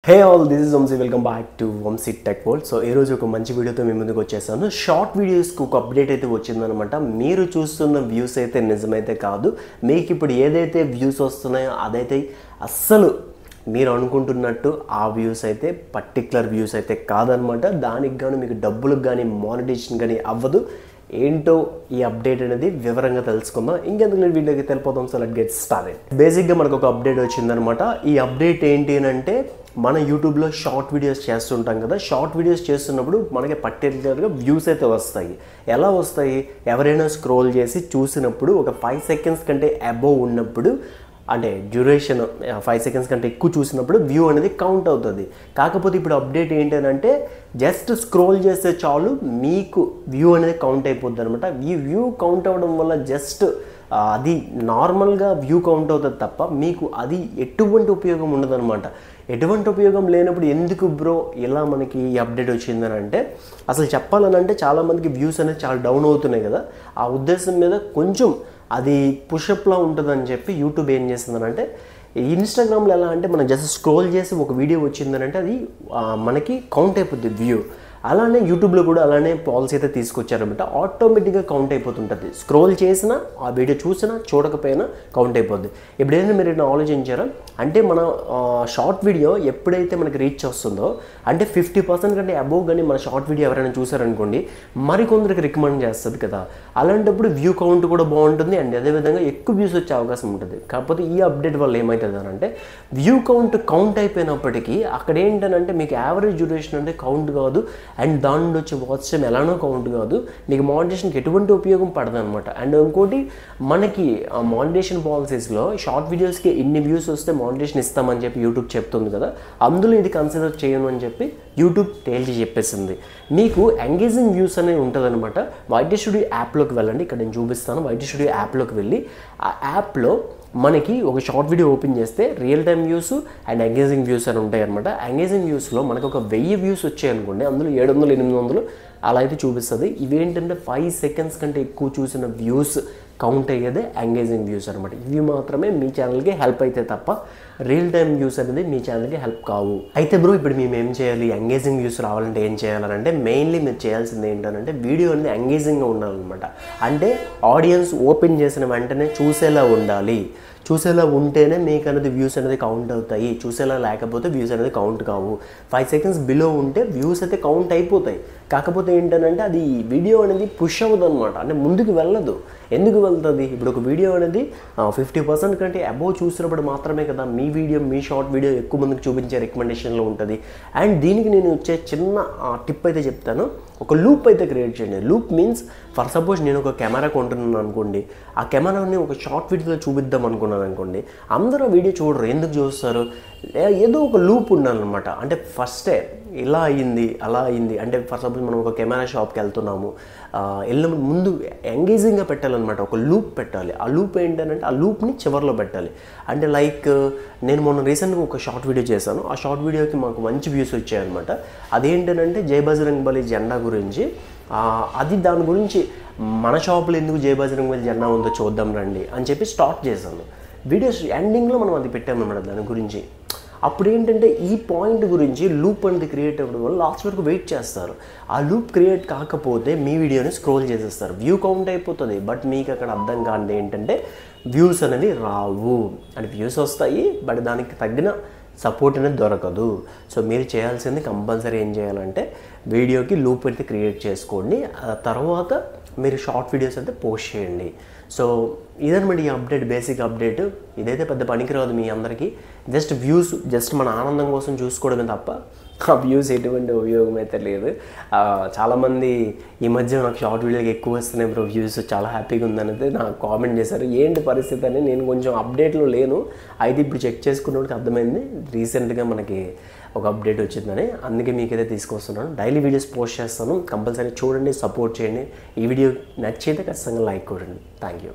Hey all, this is Vamshi. Welcome back to Vamshi tech world. So ఈ రోజు ఒక మంచి వీడియోతో మీ ముందుకు వచ్చేసాను. షార్ట్ వీడియోస్కి ఒక అప్డేట్ అయితే వచ్చిందనమాట. మీరు చూస్తున్న వ్యూస్ అయితే నిజమైతే కాదు. మీకు ఇప్పుడు ఏదైతే వ్యూస్ వస్తున్నాయో అదైతే అస్సలు మీరు అనుకుంటున్నట్టు ఆ వ్యూస్ అయితే పర్టికులర్ వ్యూస్ అయితే కాదనమాట. దానికి గాను మీకు డబ్బులకు కానీ మానిటైజేషన్ కానీ అవ్వదు. ఏంటో ఈ అప్డేట్ అనేది వివరంగా తెలుసుకుందాం. ఇంకెందుకు నేను వీడియోకి తెలిపోతాం. So let's get started. బేసిక్గా మనకు ఒక అప్డేట్ వచ్చిందనమాట. ఈ అప్డేట్ ఏంటి అంటే, మన యూట్యూబ్లో షార్ట్ వీడియోస్ చేస్తుంటాం కదా. షార్ట్ వీడియోస్ చేస్తున్నప్పుడు మనకి పర్టికులర్గా వ్యూస్ అయితే వస్తాయి. ఎలా వస్తాయి? ఎవరైనా స్క్రోల్ చేసి చూసినప్పుడు ఒక 5 seconds కంటే అబోవ్ ఉన్నప్పుడు, అంటే డ్యూరేషన్ 5 seconds కంటే ఎక్కువ చూసినప్పుడు వ్యూ అనేది కౌంట్ అవుతుంది. కాకపోతే ఇప్పుడు అప్డేట్ ఏంటంటే, జస్ట్ స్క్రోల్ చేస్తే చాలు మీకు వ్యూ అనేది కౌంట్ అయిపోద్ది అనమాట. ఈ వ్యూ కౌంట్ అవ్వడం వల్ల జస్ట్ అది నార్మల్గా వ్యూ కౌంట్ అవుతుంది తప్ప మీకు అది ఎటువంటి ఉపయోగం ఉండదన్నమాట. ఎటువంటి ఉపయోగం లేనప్పుడు ఎందుకు బ్రో ఇలా మనకి ఈ అప్డేట్ వచ్చిందని అంటే, అసలు చెప్పాలనంటే చాలామందికి వ్యూస్ అనేది చాలా డౌన్ అవుతున్నాయి కదా. ఆ ఉద్దేశం మీద కొంచెం అది పుషప్లా ఉంటుందని చెప్పి యూట్యూబ్ ఏం చేస్తుందనంటే, ఇన్స్టాగ్రామ్లో ఎలా అంటే మనం జస్ట్ స్క్రోల్ చేసి ఒక వీడియో వచ్చిందనంటే అది మనకి కౌంట్ అయిపోద్ది వ్యూ. అలానే యూట్యూబ్లో కూడా అలానే పాలసీ అయితే తీసుకొచ్చారనమాట. ఆటోమేటిక్గా కౌంట్ అయిపోతుంటుంది. స్క్రోల్ చేసినా ఆ వీడియో చూసినా చూడకపోయినా కౌంట్ అయిపోద్ది. ఇప్పుడు ఏదైనా మీరు ఆలోచించారా అంటే, మన షార్ట్ వీడియో ఎప్పుడైతే మనకి రీచ్ వస్తుందో, అంటే 50% కంటే అబోవ్ కానీ మన షార్ట్ వీడియో ఎవరైనా చూసారనుకోండి, మరికొందరికి రికమెండ్ చేస్తుంది కదా. అలాంటప్పుడు వ్యూ కౌంట్ కూడా బాగుంటుంది అండ్ అదేవిధంగా ఎక్కువ వ్యూస్ వచ్చే అవకాశం ఉంటుంది. కాకపోతే ఈ అప్డేట్ వల్ల ఏమవుతుంది అంటే, వ్యూ కౌంట్ అయిపోయినప్పటికీ అక్కడ ఏంటంటే మీకు యావరేజ్ డ్యూరేషన్ అంటే కౌంట్ కాదు, అండ్ దాని నుండి వచ్చే వాచ్ టైం ఎలానో కౌంట్ కాదు. మీకు మానిటైజేషన్కి ఎటువంటి ఉపయోగం పడదు అనమాట. అండ్ ఇంకోటి, మనకి మానిటైజేషన్ పాలసీస్లో షార్ట్ వీడియోస్కి ఇన్ని వ్యూస్ వస్తే మానిటైజేషన్ ఇస్తామని చెప్పి యూట్యూబ్ చెప్తుంది కదా. అందులో ఇది కన్సిడర్ చేయను అని చెప్పి యూట్యూబ్ తేల్చి చెప్పేసింది. మీకు ఎంగేజింగ్ వ్యూస్ అనేది ఉంటుంది అనమాట. వైటీ స్టూడియో యాప్లోకి వెళ్ళండి. ఇక్కడ నేను చూపిస్తాను. వైటీ స్టూడియో యాప్లోకి వెళ్ళి ఆ యాప్లో మనకి ఒక షార్ట్ వీడియో ఓపెన్ చేస్తే real time views and engaging views అని ఉంటాయి అనమాట. ఎంగేజింగ్ వ్యూస్లో మనకు ఒక 1000 వ్యూస్ వచ్చాయనుకోండి, అందులో 700, 800 అలా అయితే చూపిస్తుంది. ఇవేంటంటే 5 seconds కంటే ఎక్కువ చూసిన వ్యూస్ కౌంట్ అయ్యేదే ఎంగేజింగ్ వ్యూస్ అనమాట. ఇవి మాత్రమే మీ ఛానల్కి హెల్ప్ అయితే తప్ప రియల్ టైమ్ వ్యూస్ అనేది మీ ఛానల్కి హెల్ప్ కావు. అయితే బ్రో, ఇప్పుడు మేము ఏం చేయాలి? ఎంగేజింగ్ వ్యూస్ రావాలంటే ఏం చేయాలంటే, మెయిన్లీ మీరు చేయాల్సింది ఏంటంటే, వీడియో అనేది ఎంగేజింగ్గా ఉండాలన్నమాట. అంటే ఆడియన్స్ ఓపెన్ చేసిన వెంటనే చూసేలా ఉండాలి. చూసేలా ఉంటేనే మీకు అనేది వ్యూస్ అనేది కౌంట్ అవుతాయి. చూసేలా లేకపోతే వ్యూస్ అనేది కౌంట్ కావు. 5 seconds బిలో ఉంటే వ్యూస్ అయితే కౌంట్ అయిపోతాయి. కాకపోతే ఏంటంటే, అది వీడియో అనేది పుష్ అవ్వదు అనమాట. అంటే ముందుకు వెళ్ళదు. ఎందుకు వెళ్తుంది? ఇప్పుడు ఒక వీడియో అనేది 50% కంటే అబోవ్ చూసినప్పుడు మాత్రమే కదా మీ వీడియో, మీ షార్ట్ వీడియో ఎక్కువ మందికి చూపించే రికమెండేషన్లో ఉంటుంది. అండ్ దీనికి నేను వచ్చే చిన్న టిప్ అయితే చెప్తాను. ఒక లూప్ అయితే క్రియేట్ చేయండి. లూప్ మీన్స్, ఫర్ సపోజ్ నేను ఒక కెమెరా కొంటున్నాను అనుకోండి. ఆ కెమెరాని ఒక షార్ట్ వీడియోలో చూపిద్దాం అనుకున్నాను అనుకోండి. అందరూ వీడియో చూడరు. ఎందుకు చూస్తారు? ఏదో ఒక లూప్ ఉండాలన్నమాట. అంటే ఫస్టే ఇలా అయింది, అలా అయింది అంటే, ఫర్ సపోజ్ మనం ఒక కెమెరా షాప్కి వెళ్తున్నాము, వెళ్ళిన ముందు ఎంగేజింగ్గా పెట్టాలన్నమాట. ఒక లూప్ పెట్టాలి. ఆ లూప్ ఏంటంటే, ఆ లూప్ని చివరిలో పెట్టాలి. అంటే లైక్ నేను మొన్న రీసెంట్గా ఒక షార్ట్ వీడియో చేశాను. ఆ షార్ట్ వీడియోకి మాకు మంచి వ్యూస్ వచ్చాయన్నమాట. అదేంటంటే, జై బజరంగ్ బలి జెండా గురించి. అది దాని గురించి మన షాప్లో ఎందుకు జై బజరంగ్ బలి జెండా ఉందో చూద్దాం రండి అని చెప్పి స్టార్ట్ చేశాను. వీడియోస్ ఎండింగ్లో మనం అది పెట్టామన్నమాట దాని గురించి. అప్పుడు ఏంటంటే, ఈ పాయింట్ గురించి లూప్ అనేది క్రియేట్ అవ్వడం వల్ల లాస్ట్ వరకు వెయిట్ చేస్తారు. ఆ లూప్ క్రియేట్ కాకపోతే మీ వీడియోని స్క్రోల్ చేసేస్తారు. వ్యూ కౌంట్ అయిపోతుంది. బట్ మీకు అక్కడ అర్థం కానిది ఏంటంటే, వ్యూస్ అనేది రావు. అంటే వ్యూస్ వస్తాయి, బట్ దానికి తగ్గిన సపోర్ట్ అనేది దొరకదు. సో మీరు చేయాల్సింది కంపల్సరీ ఏం చేయాలంటే, వీడియోకి లూప్ అయితే క్రియేట్ చేసుకోండి. ఆ తర్వాత మీరు షార్ట్ వీడియోస్ అయితే పోస్ట్ చేయండి. సో ఇదన్నమాట ఈ అప్డేట్, బేసిక్ అప్డేట్. ఇదైతే పెద్ద పనికిరాదు మీ అందరికీ. జస్ట్ వ్యూస్, జస్ట్ మన ఆనందం కోసం చూసుకోవడమే తప్ప ఆ వ్యూస్ ఎటువంటి ఉపయోగం అయితే లేదు. చాలామంది ఈ మధ్య నాకు షార్ట్ వీడియోకి ఎక్కువ వస్తున్నాయి బ్రో వ్యూస్, చాలా హ్యాపీగా ఉందనేది నాకు కామెంట్ చేశారు. ఏంటి పరిస్థితి అని నేను కొంచెం అప్డేట్లో లేను. అయితే ఇప్పుడు చెక్ చేసుకున్నప్పుడు అర్థమైంది రీసెంట్గా మనకి ఒక అప్డేట్ వచ్చిందని. అందుకే మీకైతే తీసుకొస్తున్నాను. డైలీ వీడియోస్ పోస్ట్ చేస్తాను. కంపల్సరీ చూడండి, సపోర్ట్ చేయండి. ఈ వీడియో నచ్చితే ఖచ్చితంగా లైక్ కొట్టండి. Thank you.